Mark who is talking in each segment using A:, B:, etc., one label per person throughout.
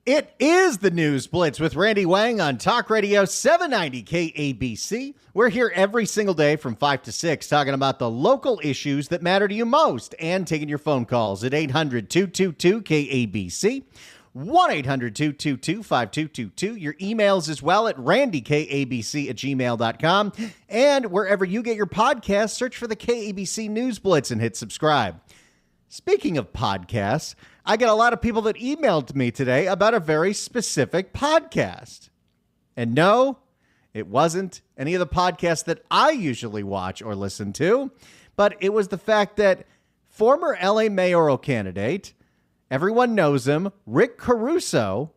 A: It is the News Blitz with Randy Wang on Talk Radio 790 KABC. We're here every single day from 5 to 6 talking about the local issues that matter to you most and taking your phone calls at 800-222-KABC, 1-800-222-5222. Your emails as well at randykabc@gmail.com. And wherever you get your podcasts, search for the KABC News Blitz and hit subscribe. Speaking of podcasts, I get a lot of people that emailed me today about a very specific podcast. And no, it wasn't any of the podcasts that I usually watch or listen to, but it was the fact that former LA mayoral candidate, everyone knows him, Rick Caruso,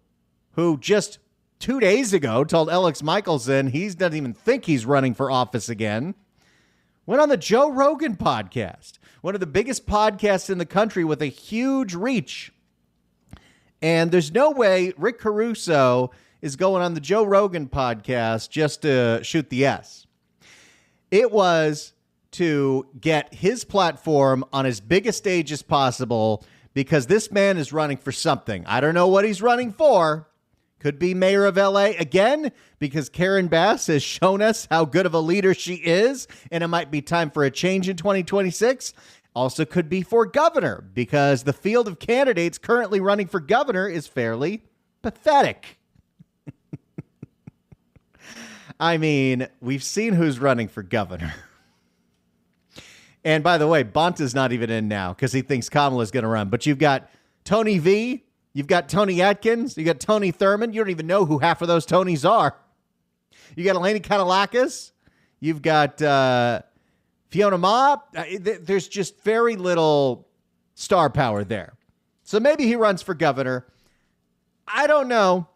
A: who just 2 days ago told Alex Michelson he doesn't even think he's running for office again, went on the Joe Rogan podcast, one of the biggest podcasts in the country with a huge reach. And there's no way Rick Caruso is going on the Joe Rogan podcast just to shoot the S. It was to get his platform on as big a stage as possible because this man is running for something. I don't know what he's running for. Could be mayor of LA again, because Karen Bass has shown us how good of a leader she is, and it might be time for a change in 2026. Also could be for governor, because the field of candidates currently running for governor is fairly pathetic. I mean, we've seen who's running for governor. And by the way, Bonta's not even in now because he thinks Kamala's going to run. But you've got Tony V, you've got Tony Atkins, you got Tony Thurmond. You don't even know who half of those Tonys are. You got Eleni Kanalakis. You've got Fiona Ma. There's just very little star power there. So maybe he runs for governor. I don't know.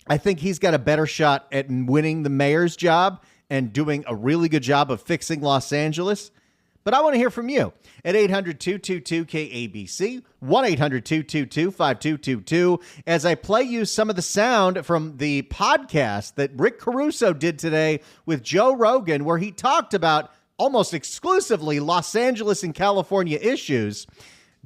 A: I think he's got a better shot at winning the mayor's job and doing a really good job of fixing Los Angeles. But I want to hear from you at 800-222-KABC, 1-800-222-5222, as I play you some of the sound from the podcast that Rick Caruso did today with Joe Rogan, where he talked about almost exclusively Los Angeles and California issues.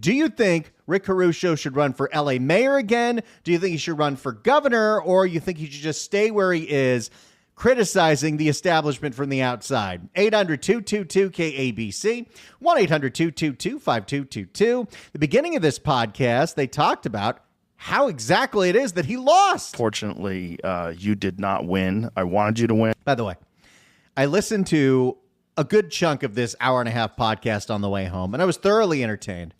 A: Do you think Rick Caruso should run for LA mayor again? Do you think he should run for governor, or you think he should just stay where he is, criticizing the establishment from the outside? 800-222-KABC, 1-800-222-5222. The beginning of this podcast, they talked about how exactly it is that he lost.
B: Fortunately, you did not win. I wanted you to win.
A: By the way, I listened to a good chunk of this hour-and-a-half podcast on the way home, and I was thoroughly entertained.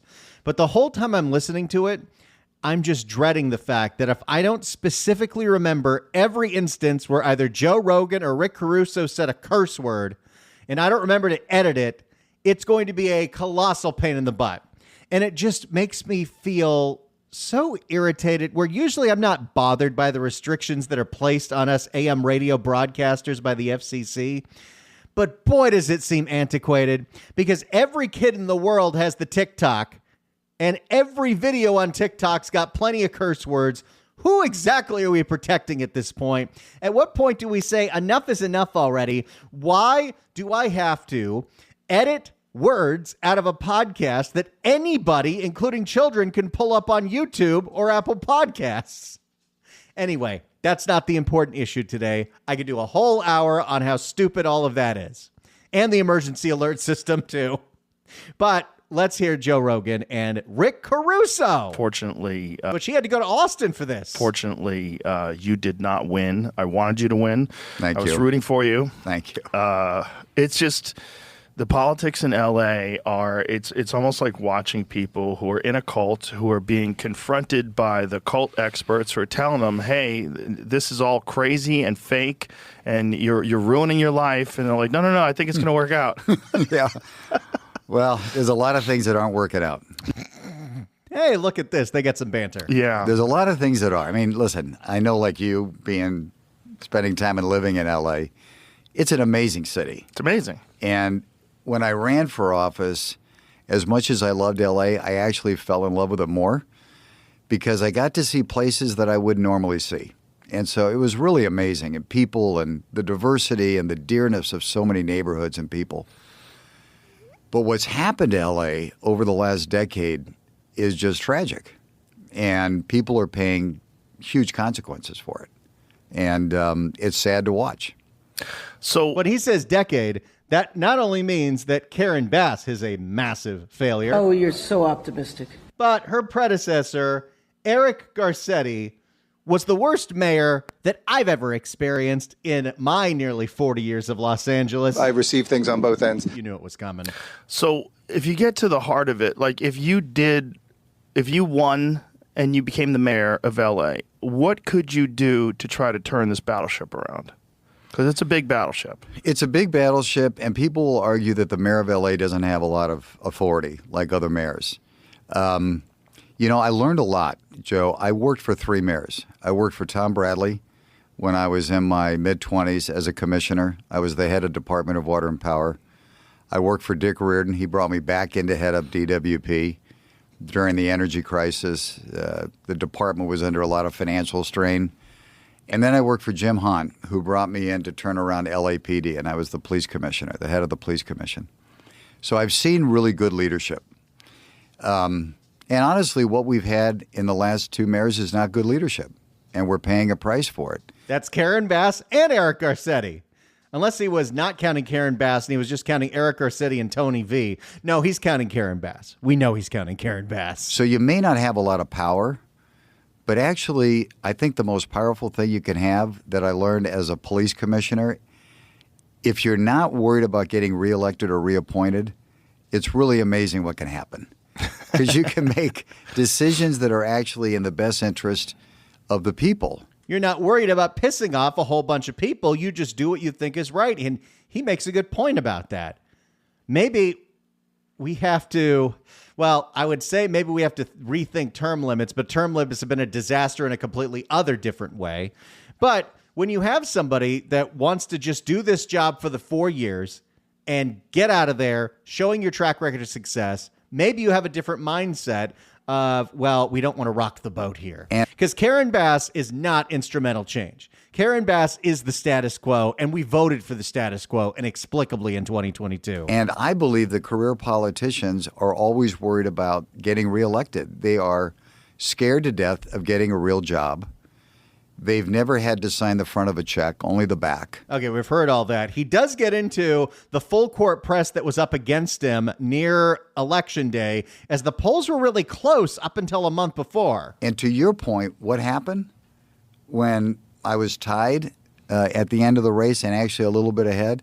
A: But the whole time I'm listening to it, I'm just dreading the fact that if I don't specifically remember every instance where either Joe Rogan or Rick Caruso said a curse word, and I don't remember to edit it, it's going to be a colossal pain in the butt. And it just makes me feel so irritated, where usually I'm not bothered by the restrictions that are placed on us AM radio broadcasters by the FCC. But boy, does it seem antiquated, because every kid in the world has the TikTok, and every video on TikTok's got plenty of curse words. Who exactly are we protecting at this point? At what point do we say enough is enough already? Why do I have to edit words out of a podcast that anybody, including children, can pull up on YouTube or Apple Podcasts? Anyway, that's not the important issue today. I could do a whole hour on how stupid all of that is. And the emergency alert system, too. But let's hear Joe Rogan and Rick Caruso.
B: Fortunately,
A: but she had to go to Austin for this.
B: Fortunately, you did not win. I wanted you to win.
C: Thank you.
B: I was rooting for you.
C: Thank you.
B: It's just the politics in LA it's almost like watching people who are in a cult who are being confronted by the cult experts who are telling them, hey, this is all crazy and fake and you're ruining your life. And they're like, no, I think it's going to work out.
C: Yeah. Well, there's a lot of things that aren't working out.
A: Hey, look at this. They got some banter.
B: Yeah.
C: There's a lot of things that are. I mean, listen, I know, like you, spending time and living in L.A., it's an amazing city.
B: It's amazing.
C: And when I ran for office, as much as I loved L.A., I actually fell in love with it more because I got to see places that I wouldn't normally see. And so it was really amazing. And people and the diversity and the dearness of so many neighborhoods and people. But what's happened to L.A. over the last decade is just tragic. And people are paying huge consequences for it. And it's sad to watch.
B: So
A: When he says decade, that not only means that Karen Bass is a massive failure.
D: Oh, you're so optimistic.
A: But her predecessor, Eric Garcetti, was the worst mayor that I've ever experienced in my nearly 40 years of Los Angeles.
E: I received things on both ends.
A: You knew it was coming.
B: So if you get to the heart of it, like if you won and you became the mayor of LA, what could you do to try to turn this battleship around? Because it's a big battleship.
C: It's a big battleship, and people will argue that the mayor of LA doesn't have a lot of authority like other mayors. I learned a lot, Joe. I worked for 3 mayors. I worked for Tom Bradley when I was in my mid-20s as a commissioner. I was the head of Department of Water and Power. I worked for Dick Reardon. He brought me back in to head up DWP during the energy crisis. The department was under a lot of financial strain. And then I worked for Jim Hahn, who brought me in to turn around LAPD, and I was the police commissioner, the head of the police commission. So I've seen really good leadership. And honestly, what we've had in the last 2 mayors is not good leadership, and we're paying a price for it.
A: That's Karen Bass and Eric Garcetti. Unless he was not counting Karen Bass and he was just counting Eric Garcetti and Tony V. No, he's counting Karen Bass. We know he's counting Karen Bass.
C: So you may not have a lot of power, but actually, I think the most powerful thing you can have that I learned as a police commissioner, if you're not worried about getting reelected or reappointed, it's really amazing what can happen. Because you can make decisions that are actually in the best interest of the people.
A: You're not worried about pissing off a whole bunch of people. You just do what you think is right. And he makes a good point about that. Maybe we have to, I would say maybe we have to rethink term limits, but term limits have been a disaster in a completely other different way. But when you have somebody that wants to just do this job for the 4 years and get out of there, showing your track record of success, maybe you have a different mindset of, we don't want to rock the boat here. Because Karen Bass is not instrumental change. Karen Bass is the status quo, and we voted for the status quo inexplicably in 2022.
C: And I believe that career politicians are always worried about getting reelected. They are scared to death of getting a real job. They've never had to sign the front of a check, only the back.
A: Okay, we've heard all that. He does get into the full court press that was up against him near Election Day, as the polls were really close up until a month before.
C: And to your point, what happened when I was tied at the end of the race and actually a little bit ahead?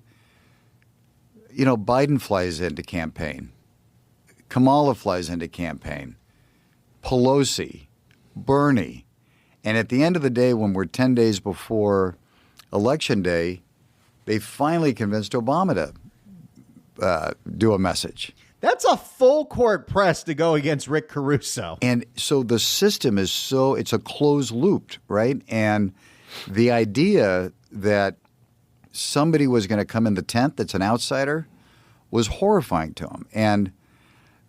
C: Biden flies into campaign. Kamala flies into campaign. Pelosi, Bernie. And at the end of the day, when we're 10 days before Election Day, they finally convinced Obama to do a message.
A: That's a full court press to go against Rick Caruso.
C: And so the system is it's a closed loop, right? And the idea that somebody was going to come in the tent that's an outsider was horrifying to him. And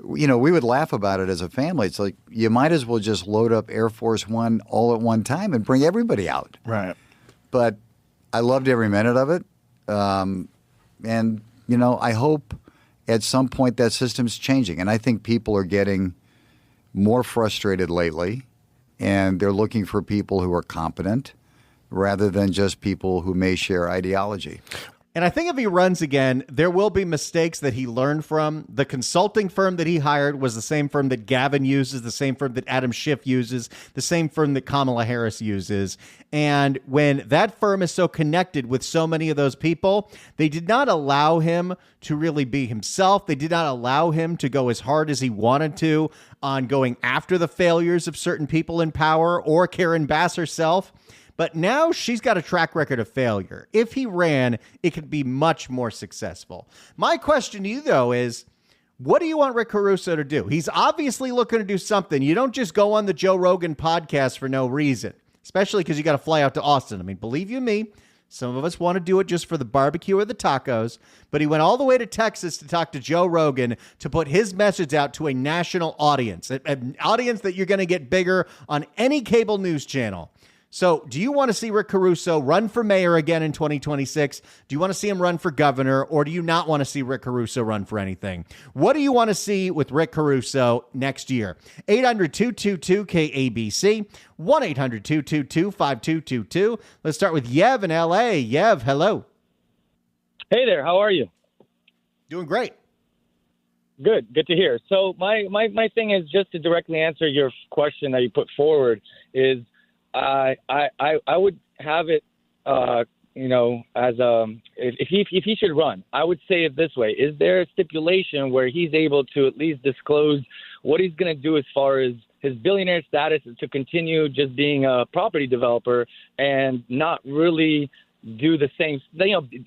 C: we would laugh about it as a family. It's like, you might as well just load up Air Force One all at one time and bring everybody out.
B: Right.
C: But I loved every minute of it. And I hope at some point that system's changing. And I think people are getting more frustrated lately, and they're looking for people who are competent rather than just people who may share ideology.
A: And I think if he runs again, there will be mistakes that he learned from. The consulting firm that he hired was the same firm that Gavin uses, the same firm that Adam Schiff uses, the same firm that Kamala Harris uses. And when that firm is so connected with so many of those people, they did not allow him to really be himself. They did not allow him to go as hard as he wanted to on going after the failures of certain people in power or Karen Bass herself. But now she's got a track record of failure. If he ran, it could be much more successful. My question to you, though, is what do you want Rick Caruso to do? He's obviously looking to do something. You don't just go on the Joe Rogan podcast for no reason, especially because you got to fly out to Austin. I mean, believe you me, some of us want to do it just for the barbecue or the tacos, but he went all the way to Texas to talk to Joe Rogan to put his message out to a national audience, an audience that you're going to get bigger on any cable news channel. So do you want to see Rick Caruso run for mayor again in 2026? Do you want to see him run for governor, or do you not want to see Rick Caruso run for anything? What do you want to see with Rick Caruso next year? 800-222-KABC, 1-800-222-5222. Let's start with Yev in L.A. Yev, hello.
D: Hey there, how are you?
A: Doing great.
D: Good to hear. So my thing is, just to directly answer your question that you put forward, is I would have it, as if he should run, I would say it this way: is there a stipulation where he's able to at least disclose what he's going to do as far as his billionaire status, to continue just being a property developer and not really do the same,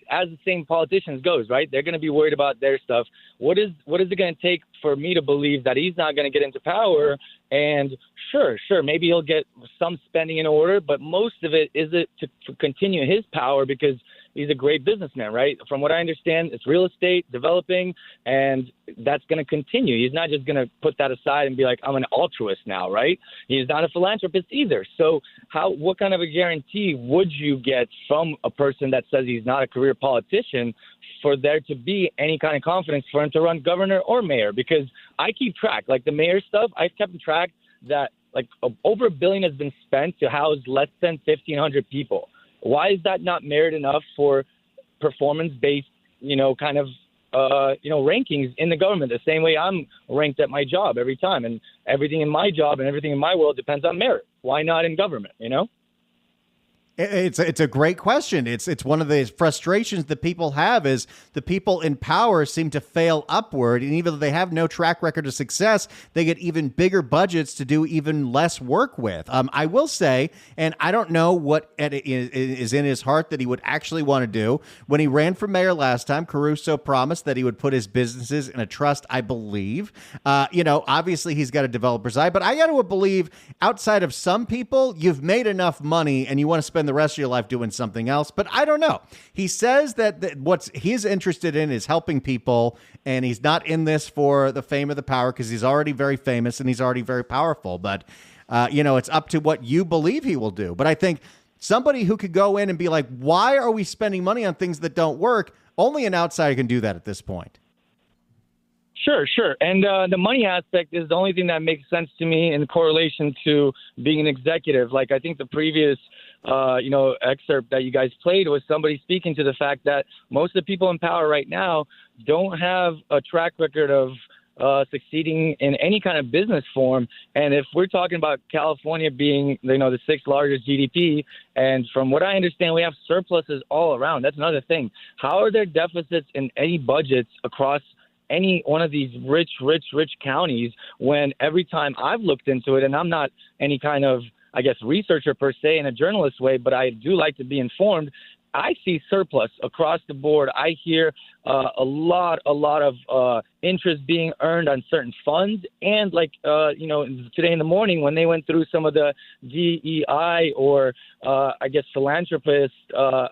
D: as the same politicians goes, right? They're going to be worried about their stuff. What is it going to take for me to believe that he's not going to get into power? And sure, maybe he'll get some spending in order, but most of it is to continue his power, because he's a great businessman, right? From what I understand, it's real estate, developing, and that's going to continue. He's not just going to put that aside and be like, I'm an altruist now, right? He's not a philanthropist either. So what kind of a guarantee would you get from a person that says he's not a career politician for there to be any kind of confidence for him to run governor or mayor? Because I keep track, like the mayor stuff, I've kept track that like over $1 billion has been spent to house less than 1,500 people. Why is that not merit enough for performance-based, rankings in the government? The same way I'm ranked at my job every time, and everything in my job and everything in my world depends on merit. Why not in government,
A: It's a great question. It's one of the frustrations that people have, is the people in power seem to fail upward. And even though they have no track record of success, they get even bigger budgets to do even less work with. I will say, and I don't know what is in his heart that he would actually want to do. When he ran for mayor last time, Caruso promised that he would put his businesses in a trust, I believe. Obviously he's got a developer's eye, but I got to believe outside of some people, you've made enough money and you want to spend the rest of your life doing something else. But I don't know. He says that what he's interested in is helping people, and he's not in this for the fame or the power, because he's already very famous and he's already very powerful. But, it's up to what you believe he will do. But I think somebody who could go in and be like, why are we spending money on things that don't work? Only an outsider can do that at this point.
D: Sure. And the money aspect is the only thing that makes sense to me in correlation to being an executive. Like, I think the previous, excerpt that you guys played was somebody speaking to the fact that most of the people in power right now don't have a track record of succeeding in any kind of business form. And if we're talking about California being, the sixth largest GDP, and from what I understand, we have surpluses all around. That's another thing. How are there deficits in any budgets across any one of these rich counties, when every time I've looked into it, and I'm not any kind of, researcher per se in a journalist way, but I do like to be informed, I see surplus across the board. I hear a lot of interest being earned on certain funds. And today in the morning when they went through some of the DEI or philanthropist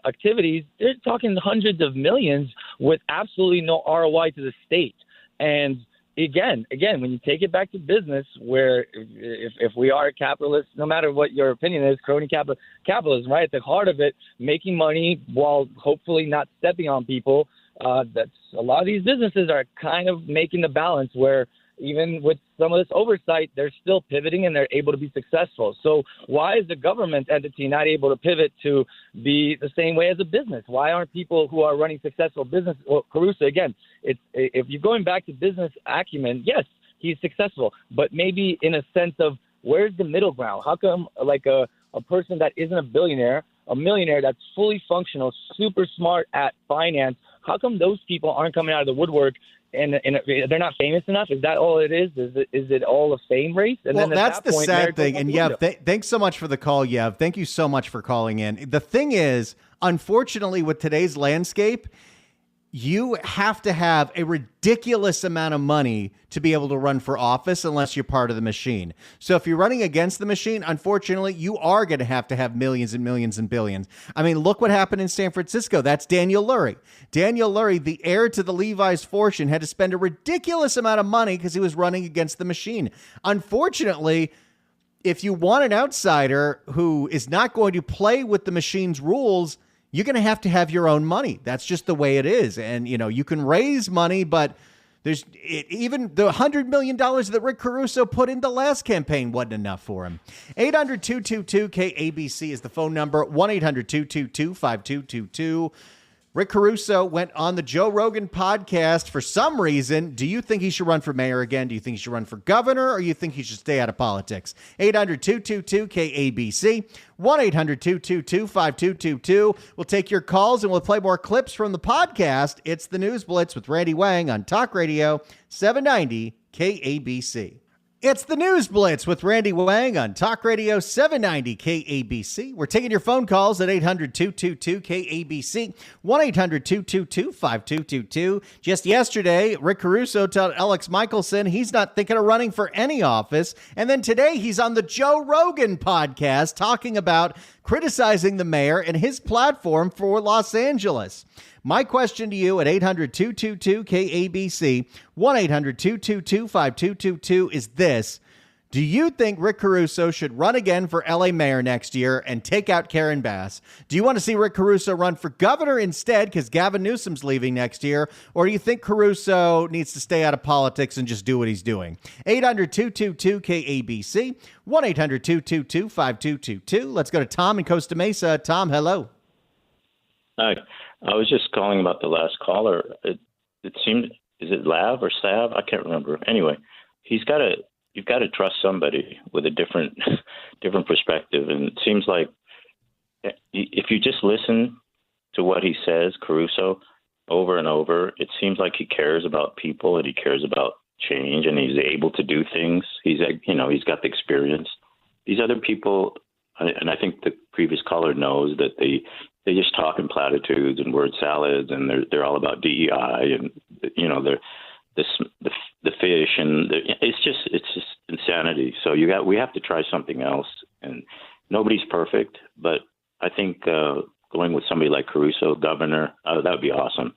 D: activities, they're talking hundreds of millions with absolutely no ROI to the state. And again, when you take it back to business, where if we are a capitalist, no matter what your opinion is, crony capitalism, right? At the heart of it, making money while hopefully not stepping on people. That's a lot of these businesses are kind of making the balance where even with some of this oversight, they're still pivoting and they're able to be successful. So why is the government entity not able to pivot to be the same way as a business? Why aren't people who are running successful business? Well, Caruso, again, if you're going back to business acumen, yes, he's successful, but maybe in a sense of where's the middle ground? How come like a person that isn't a billionaire, a millionaire that's fully functional, super smart at finance, how come those people aren't coming out of the woodwork and they're not famous enough? Is that all it is? Is it all a fame race? And
A: well,
D: then
A: that's the sad thing. And Yev, thanks so much for the call, Yev. Thank you so much for calling in. The thing is, unfortunately, with today's landscape, you have to have a ridiculous amount of money to be able to run for office unless you're part of the machine. So if you're running against the machine, unfortunately, you are going to have millions and millions and billions. I mean, look what happened in San Francisco. That's Daniel Lurie. Daniel Lurie, the heir to the Levi's fortune, had to spend a ridiculous amount of money because he was running against the machine. Unfortunately, if you want an outsider who is not going to play with the machine's rules, you're going to have your own money. That's just the way it is. And, you can raise money, but even the $100 million that Rick Caruso put in the last campaign wasn't enough for him. 800-222-KABC is the phone number, 1-800-222-5222. Rick Caruso went on the Joe Rogan podcast for some reason. Do you think he should run for mayor again? Do you think he should run for governor, or you think he should stay out of politics? 800-222-KABC, 1-800-222-5222. We'll take your calls and we'll play more clips from the podcast. It's the News Blitz with Randy Wang on Talk Radio 790 KABC. It's the News Blitz with Randy Wang on Talk Radio 790 KABC. We're taking your phone calls at 800-222-KABC, 1-800-222-5222. Just yesterday, Rick Caruso told Alex Michelson he's not thinking of running for any office. And then today, he's on the Joe Rogan podcast talking about criticizing the mayor and his platform for Los Angeles. My question to you at 800-222-KABC, 1-800-222-5222 is this. Do you think Rick Caruso should run again for LA mayor next year and take out Karen Bass? Do you want to see Rick Caruso run for governor instead because Gavin Newsom's leaving next year? Or do you think Caruso needs to stay out of politics and just do what he's doing? 800-222-KABC, 1-800-222-5222. Let's go to Tom in Costa Mesa. Tom, hello.
E: Hi. I was just calling about the last caller. It seemed, is it Lav or Sav? I can't remember. Anyway, you've got to trust somebody with a different perspective. And it seems like if you just listen to what he says, Caruso, over and over, it seems like he cares about people and he cares about change and he's able to do things. He's got the experience. These other people, and I think the previous caller knows that they just talk in platitudes and word salads, and they're all about DEI and they're the fish, and it's just insanity. So we have to try something else, and nobody's perfect, but I think going with somebody like Caruso, governor, that would be awesome.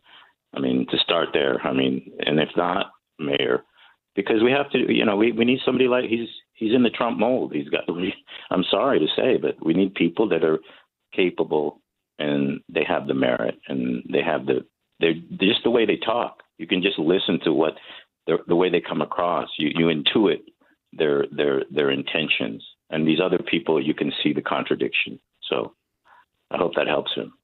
E: I mean, to start there. I mean, and if not, mayor, because we have to. We need somebody like he's in the Trump mold. I'm sorry to say, but we need people that are capable. And they have the merit, and they're just the way they talk. You can just listen to what the way they come across. You intuit their intentions, and these other people, you can see the contradiction. So I hope that helps him.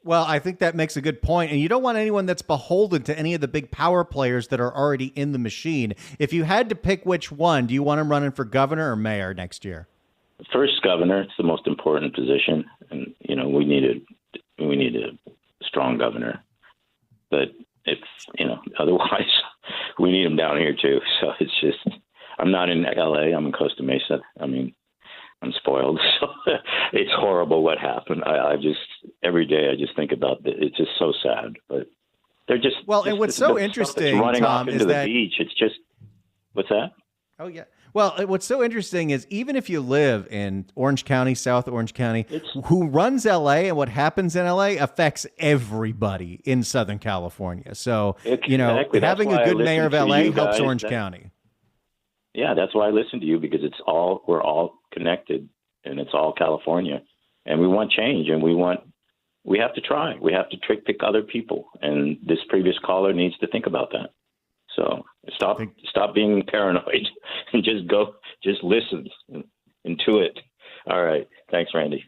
A: Well, I think that makes a good point. And you don't want anyone that's beholden to any of the big power players that are already in the machine. If you had to pick which one, do you want him running for governor or mayor next year?
E: First, governor. It's the most important position, and we need a strong governor. But if otherwise, we need him down here too. So it's just, I'm not in LA. I'm in Costa Mesa. I mean, I'm spoiled. So it's horrible what happened. I just every day I just think about it. It's just so sad. But they're just
A: and what's so interesting,
E: running
A: Tom,
E: off into the beach. It's just what's that?
A: Oh yeah. Well, what's so interesting is even if you live in Orange County, South Orange County, who runs LA and what happens in LA affects everybody in Southern California. So,
E: exactly.
A: Having a good mayor of LA helps Orange County.
E: Yeah, that's why I listen to you, because we're all connected and it's all California, and we want change, and we have to try. We have to pick other people, and this previous caller needs to think about that. So stop being paranoid and just listen into it. All right. Thanks, Randy.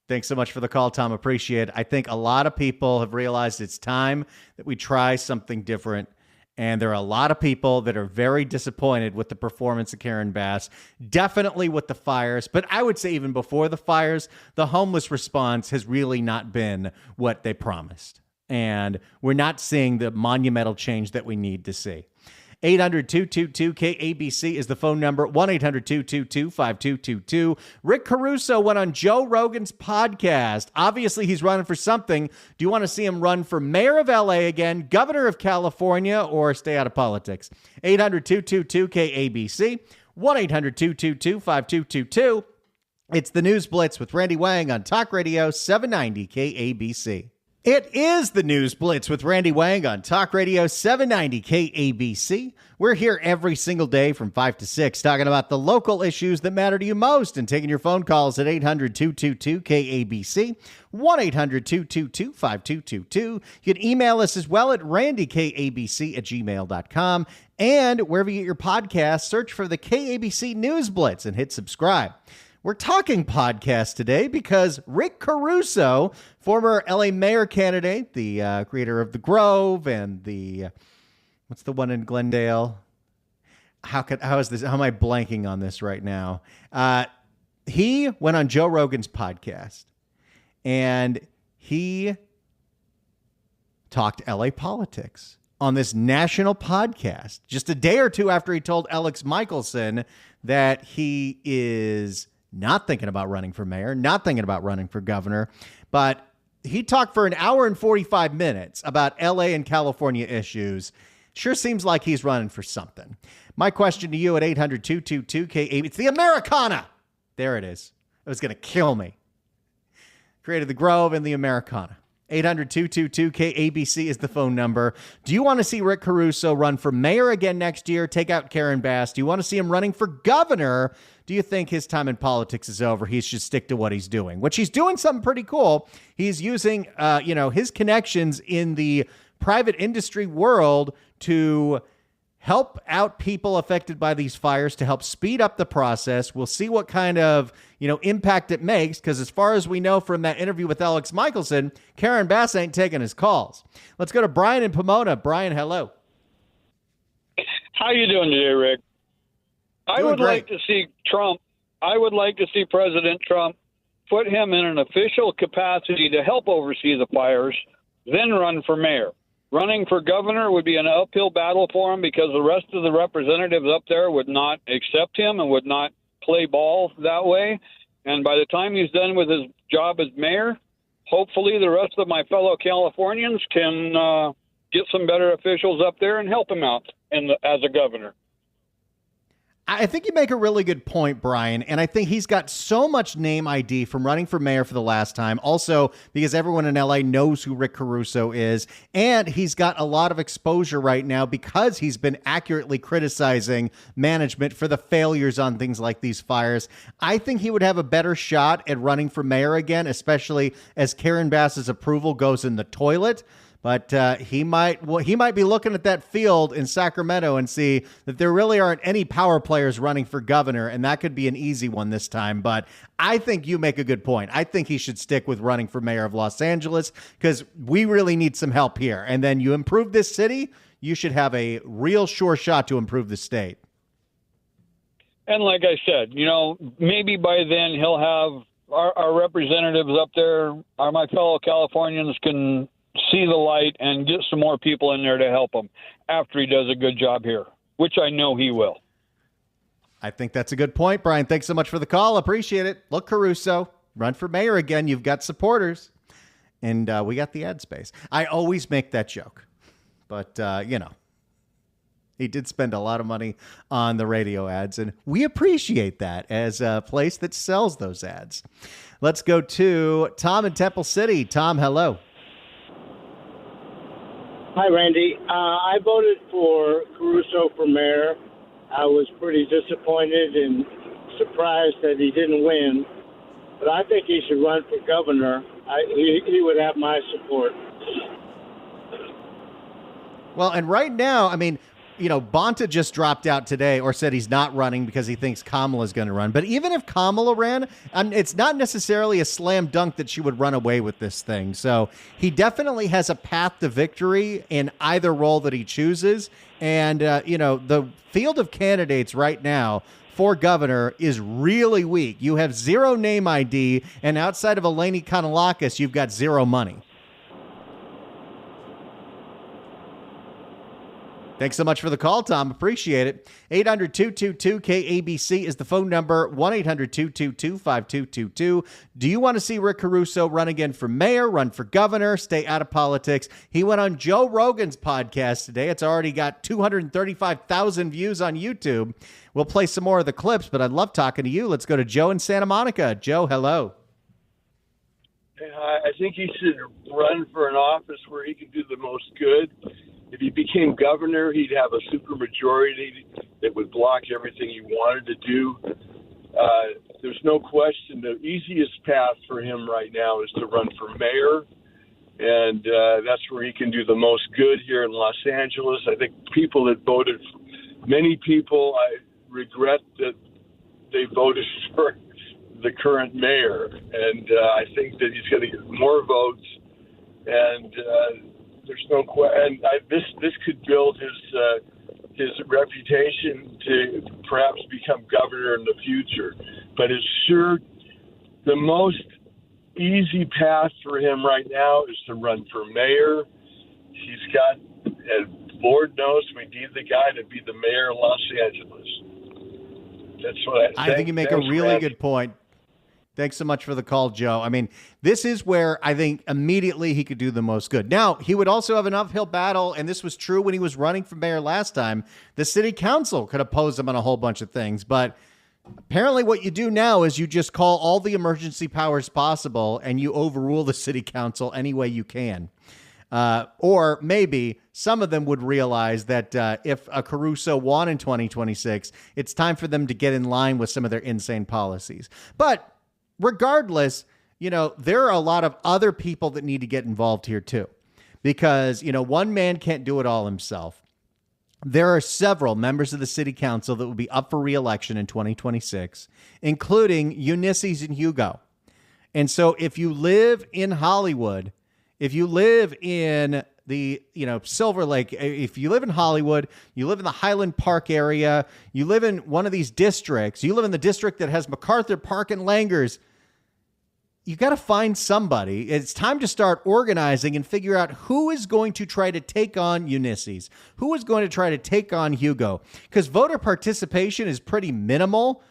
A: Thanks so much for the call, Tom. Appreciate it. I think a lot of people have realized it's time that we try something different. And there are a lot of people that are very disappointed with the performance of Karen Bass, definitely with the fires. But I would say even before the fires, the homeless response has really not been what they promised. And we're not seeing the monumental change that we need to see. 800-222-KABC is the phone number, 1-800-222-5222. Rick Caruso went on Joe Rogan's podcast. Obviously, he's running for something. Do you want to see him run for mayor of LA again, governor of California, or stay out of politics? 800-222-KABC, 1-800-222-5222. It's the News Blitz with Randy Wang on Talk Radio 790 KABC. It is the News Blitz with Randy Wang on Talk Radio 790 KABC. We're here every single day from 5 to 6 talking about the local issues that matter to you most and taking your phone calls at 800-222-KABC, 1-800-222-5222. You can email us as well at randykabc@gmail.com. And wherever you get your podcasts, search for the KABC News Blitz and hit subscribe. We're talking podcast today because Rick Caruso, former LA mayor candidate, the creator of The Grove and the, what's the one in Glendale? How is this? How am I blanking on this right now? He went on Joe Rogan's podcast and he talked LA politics on this national podcast just a day or two after he told Alex Michelson that he is not thinking about running for mayor, not thinking about running for governor, but he talked for an hour and 45 minutes about LA and California issues. Sure seems like he's running for something. My question to you at 800-222-KABC, it's the Americana. There it is. It was going to kill me. Created The Grove and the Americana. 800-222-KABC is the phone number. Do you want to see Rick Caruso run for mayor again next year? Take out Karen Bass. Do you want to see him running for governor? Do you think his time in politics is over? He should stick to what he's doing, which he's doing something pretty cool. He's using, his connections in the private industry world to help out people affected by these fires, to help speed up the process. We'll see what kind of, impact it makes, because as far as we know from that interview with Alex Michelson, Karen Bass ain't taking his calls. Let's go to Brian in Pomona. Brian, hello.
F: How you doing today, Rick? I would like to see Trump. I would like to see President Trump put him in an official capacity to help oversee the fires, then run for mayor. Running for governor would be an uphill battle for him because the rest of the representatives up there would not accept him and would not play ball that way. And by the time he's done with his job as mayor, hopefully the rest of my fellow Californians can get some better officials up there and help him out as a governor.
A: I think you make a really good point, Brian, and I think he's got so much name ID from running for mayor for the last time. Also, because everyone in LA knows who Rick Caruso is, and he's got a lot of exposure right now because he's been accurately criticizing management for the failures on things like these fires. I think he would have a better shot at running for mayor again, especially as Karen Bass's approval goes in the toilet. But he might be looking at that field in Sacramento and see that there really aren't any power players running for governor, and that could be an easy one this time. But I think you make a good point. I think he should stick with running for mayor of Los Angeles because we really need some help here. And then you improve this city, you should have a real sure shot to improve the state.
F: And like I said, maybe by then he'll have our representatives up there, my fellow Californians can see the light and get some more people in there to help him after he does a good job here, which I know he will.
A: I think that's a good point, Brian. Thanks so much for the call. Appreciate it. Look, Caruso, run for mayor again. You've got supporters. And we got the ad space. I always make that joke. But, he did spend a lot of money on the radio ads, and we appreciate that as a place that sells those ads. Let's go to Tom in Temple City. Tom, hello.
G: Hi, Randy. I voted for Caruso for mayor. I was pretty disappointed and surprised that he didn't win, but I think he should run for governor. He would have my support.
A: Well, and right now, Bonta just dropped out today or said he's not running because he thinks Kamala's going to run. But even if Kamala ran, it's not necessarily a slam dunk that she would run away with this thing. So he definitely has a path to victory in either role that he chooses. And, the field of candidates right now for governor is really weak. You have zero name ID, and outside of Eleni Kanalakis, you've got zero money. Thanks so much for the call, Tom. Appreciate it. 800-222-KABC is the phone number, 1-800-222-5222. Do you want to see Rick Caruso run again for mayor, run for governor, stay out of politics? He went on Joe Rogan's podcast today. It's already got 235,000 views on YouTube. We'll play some more of the clips, but I'd love talking to you. Let's go to Joe in Santa Monica. Joe, hello.
H: I think he should run for an office where he could do the most good. If he became governor, he'd have a supermajority that would block everything he wanted to do. There's no question the easiest path for him right now is to run for mayor, and that's where he can do the most good here in Los Angeles. I think people that voted, many people, I regret that they voted for the current mayor, and I think that he's going to get more votes, and there's no question. This could build his reputation to perhaps become governor in the future. But it's sure the most easy path for him right now is to run for mayor. He's got, and Lord knows we need the guy to be the mayor of Los Angeles. That's what
A: I think you make a really good point. Thanks so much for the call, Joe. I mean, this is where I think immediately he could do the most good. Now, he would also have an uphill battle, and this was true when he was running for mayor last time. The city council could oppose him on a whole bunch of things, but apparently what you do now is you just call all the emergency powers possible, and you overrule the city council any way you can. Or maybe some of them would realize that if a Caruso won in 2026, it's time for them to get in line with some of their insane policies. But regardless, there are a lot of other people that need to get involved here too, because, one man can't do it all himself. There are several members of the city council that will be up for re-election in 2026, including Ulysses and Hugo. And so if you live in Hollywood, if you live in the, Silver Lake, if you live in Hollywood, you live in the Highland Park area, you live in one of these districts, you live in the district that has MacArthur Park and Langers, you got to find somebody. It's time to start organizing and figure out who is going to try to take on Ulysses, who is going to try to take on Hugo, because voter participation is pretty minimal.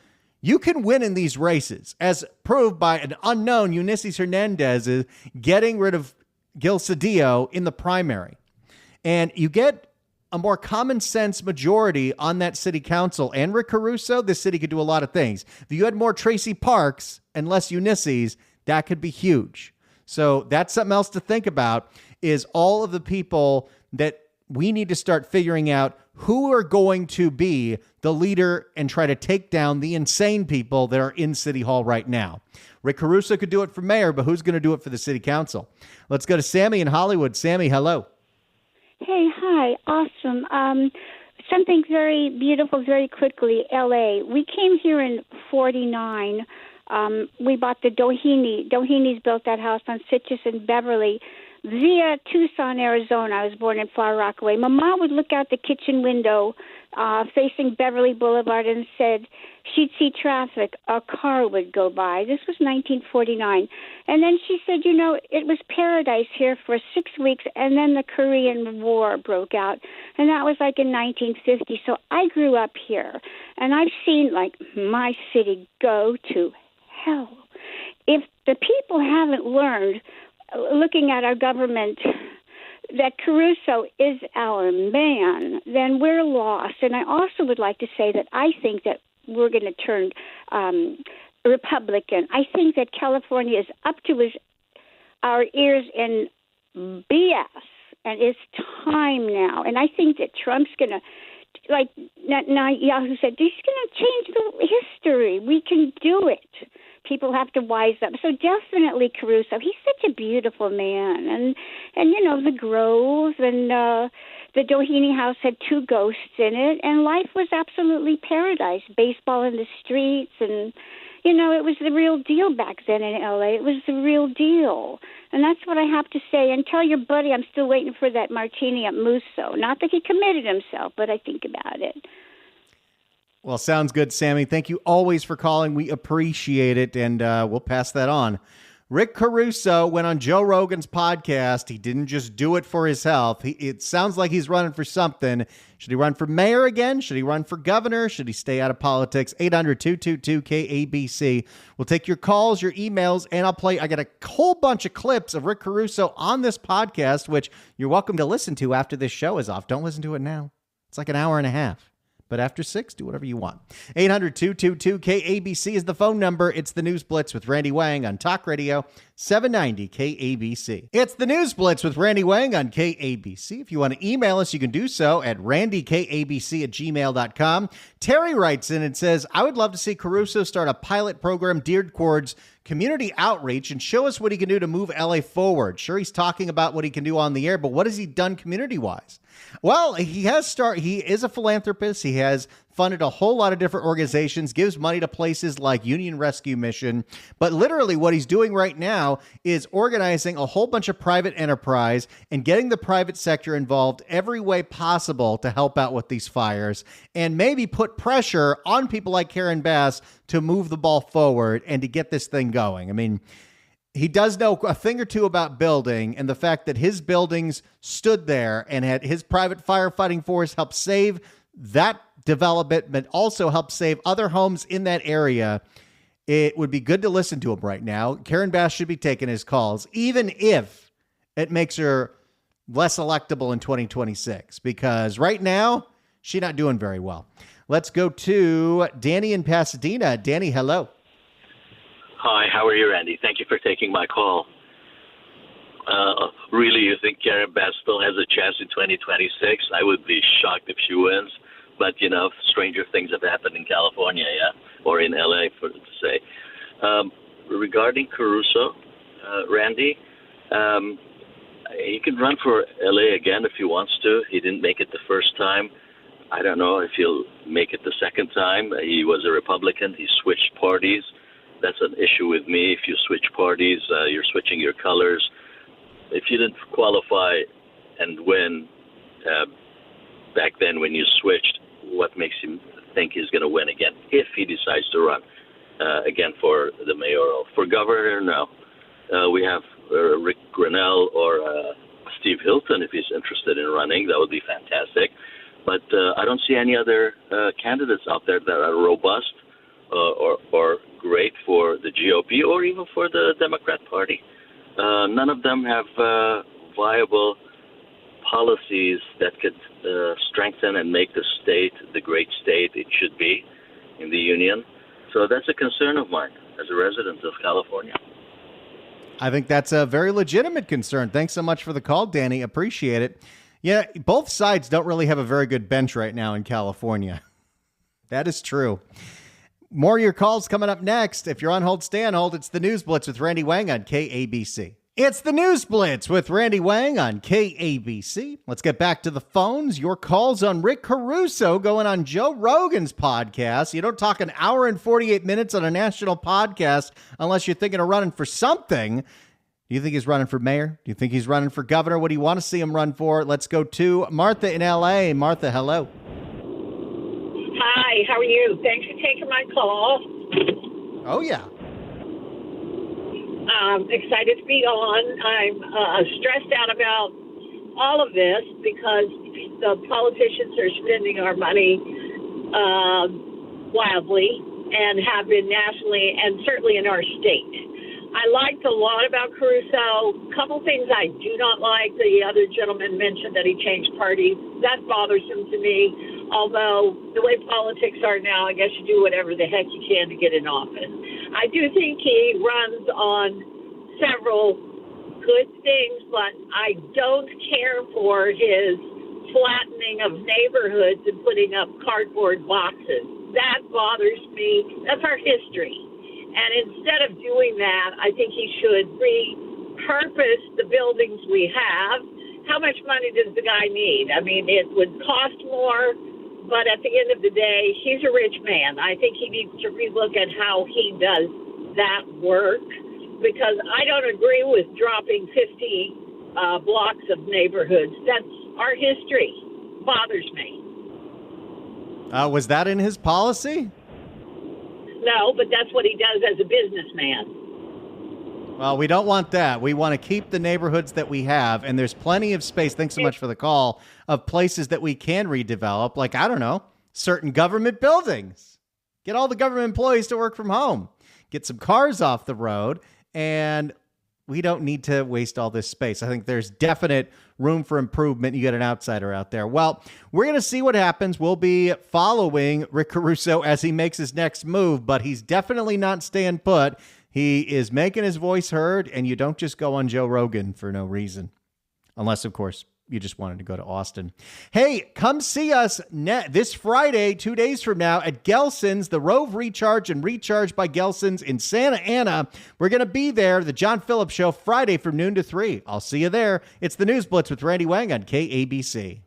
A: You can win in these races, as proved by an unknown Ulysses Hernandez getting rid of Gil Cedillo in the primary. And you get a more common sense majority on that city council. And Rick Caruso, this city could do a lot of things. If you had more Tracy Parks and less Ulysses, that could be huge. So that's something else to think about, is all of the people that we need to start figuring out who are going to be the leader and try to take down the insane people that are in City Hall right now. Rick Caruso could do it for mayor, but who's going to do it for the city council? Let's go to Sammy in Hollywood. Sammy, hello.
I: Hey, hi. Awesome. Something very beautiful, very quickly, L.A. We came here in 49. We bought the Doheny. Doheny's built that house on Citrus and Beverly via Tucson, Arizona. I was born in Far Rockaway. My mom would look out the kitchen window facing Beverly Boulevard and said she'd see traffic. A car would go by. This was 1949. And then she said, it was paradise here for 6 weeks, and then the Korean War broke out. And that was like in 1950. So I grew up here, and I've seen, my city go to hell. If the people haven't learned, looking at our government, that Caruso is our man, then we're lost. And I also would like to say that I think that we're going to turn Republican. I think that California is up to our ears in BS, and it's time now. And I think that Trump's going to, now Yahoo said, he's going to change the history. We can do it. People have to wise up. So definitely Caruso. He's such a beautiful man. And the Grove and the Doheny house had 2 ghosts in it, and life was absolutely paradise. Baseball in the streets, and, it was the real deal back then in L.A. It was the real deal. And that's what I have to say. And tell your buddy I'm still waiting for that martini at Musso. Not that he committed himself, but I think about it.
A: Well, sounds good, Sammy. Thank you always for calling. We appreciate it, and we'll pass that on. Rick Caruso went on Joe Rogan's podcast. He didn't just do it for his health. It sounds like he's running for something. Should he run for mayor again? Should he run for governor? Should he stay out of politics? 800-222-KABC. We'll take your calls, your emails, and I got a whole bunch of clips of Rick Caruso on this podcast, which you're welcome to listen to after this show is off. Don't listen to it now. It's like an hour and a half. But after 6, do whatever you want. 800-222-KABC is the phone number. It's the News Blitz with Randy Wang on Talk Radio 790 KABC. It's the News Blitz with Randy Wang on KABC. If you want to email us, you can do so at randykabc@gmail.com. Terry writes in and says, I would love to see Caruso start a pilot program geared towards community outreach and show us what he can do to move LA forward. Sure, he's talking about what he can do on the air, but what has he done community-wise? Well, he is a philanthropist. He has funded a whole lot of different organizations, gives money to places like Union Rescue Mission. But literally what he's doing right now is organizing a whole bunch of private enterprise and getting the private sector involved every way possible to help out with these fires and maybe put pressure on people like Karen Bass to move the ball forward and to get this thing going. I mean, he does know a thing or two about building, and the fact that his buildings stood there and had his private firefighting force help save that development, but also help save other homes in that area. It would be good to listen to him right now. Karen Bass should be taking his calls, even if it makes her less electable in 2026, because right now she's not doing very well. Let's go to Danny in Pasadena. Danny, hello.
J: Hi, how are you, Randy? Thank you for taking my call. Really, you think Karen Bass still has a chance in 2026? I would be shocked if she wins. But, stranger things have happened in California, yeah? Or in L.A., to say. Regarding Caruso, Randy, he can run for L.A. again if he wants to. He didn't make it the first time. I don't know if he'll make it the second time. He was a Republican. He switched parties. That's an issue with me. If you switch parties, you're switching your colors. If you didn't qualify and win back then when you switched, what makes him think he's going to win again if he decides to run again for the mayoral? For governor, no. We have Rick Grinnell or Steve Hilton if he's interested in running. That would be fantastic. But I don't see any other candidates out there that are robust or great for the GOP or even for the Democrat Party. None of them have viable policies that could strengthen and make the state the great state it should be in the union. So that's a concern of mine as a resident of California.
A: I think that's a very legitimate concern. Thanks so much for the call, Danny. Appreciate it. Yeah, both sides don't really have a very good bench right now in California. That is true. More of your calls coming up next. If you're on hold, stay on hold. It's the News Blitz with Randy Wang on KABC. It's the News Blitz with Randy Wang on KABC. Let's get back to the phones. Your calls on Rick Caruso going on Joe Rogan's podcast. You don't talk an hour and 48 minutes on a national podcast unless you're thinking of running for something. Do you think he's running for mayor? Do you think he's running for governor? What do you want to see him run for? Let's go to Martha in L.A. Martha, hello.
K: Hi, how are you? Thanks for taking my call.
A: Oh, yeah.
K: Excited to be on. I'm stressed out about all of this because the politicians are spending our money wildly and have been nationally and certainly in our state. I liked a lot about Caruso. A couple things I do not like. The other gentleman mentioned that he changed parties. That's bothersome to me. Although the way politics are now, I guess you do whatever the heck you can to get in office. I do think he runs on several good things, but I don't care for his flattening of neighborhoods and putting up cardboard boxes. That bothers me. That's our history. And instead of doing that, I think he should repurpose the buildings we have. How much money does the guy need? I mean, it would cost more, but at the end of the day, he's a rich man. I think he needs to relook at how he does that work, because I don't agree with dropping 50 blocks of neighborhoods. That's our history. Bothers me.
A: Was that in his policy?
K: No, but that's what he does as a businessman.
A: Well, we don't want that. We want to keep the neighborhoods that we have, and there's plenty of space, thanks so much for the call, of places that we can redevelop, like, I don't know, certain government buildings. Get all the government employees to work from home. Get some cars off the road, and we don't need to waste all this space. I think there's definite room for improvement. You get an outsider out there. Well, we're going to see what happens. We'll be following Rick Caruso as he makes his next move, but he's definitely not staying put. He is making his voice heard, and you don't just go on Joe Rogan for no reason. Unless, of course, you just wanted to go to Austin. Hey, come see us this Friday, 2 days from now, at Gelson's, the Rove Recharge and Recharge by Gelson's in Santa Ana. We're going to be there, the John Phillips Show, Friday from noon to 3. I'll see you there. It's the News Blitz with Randy Wang on KABC.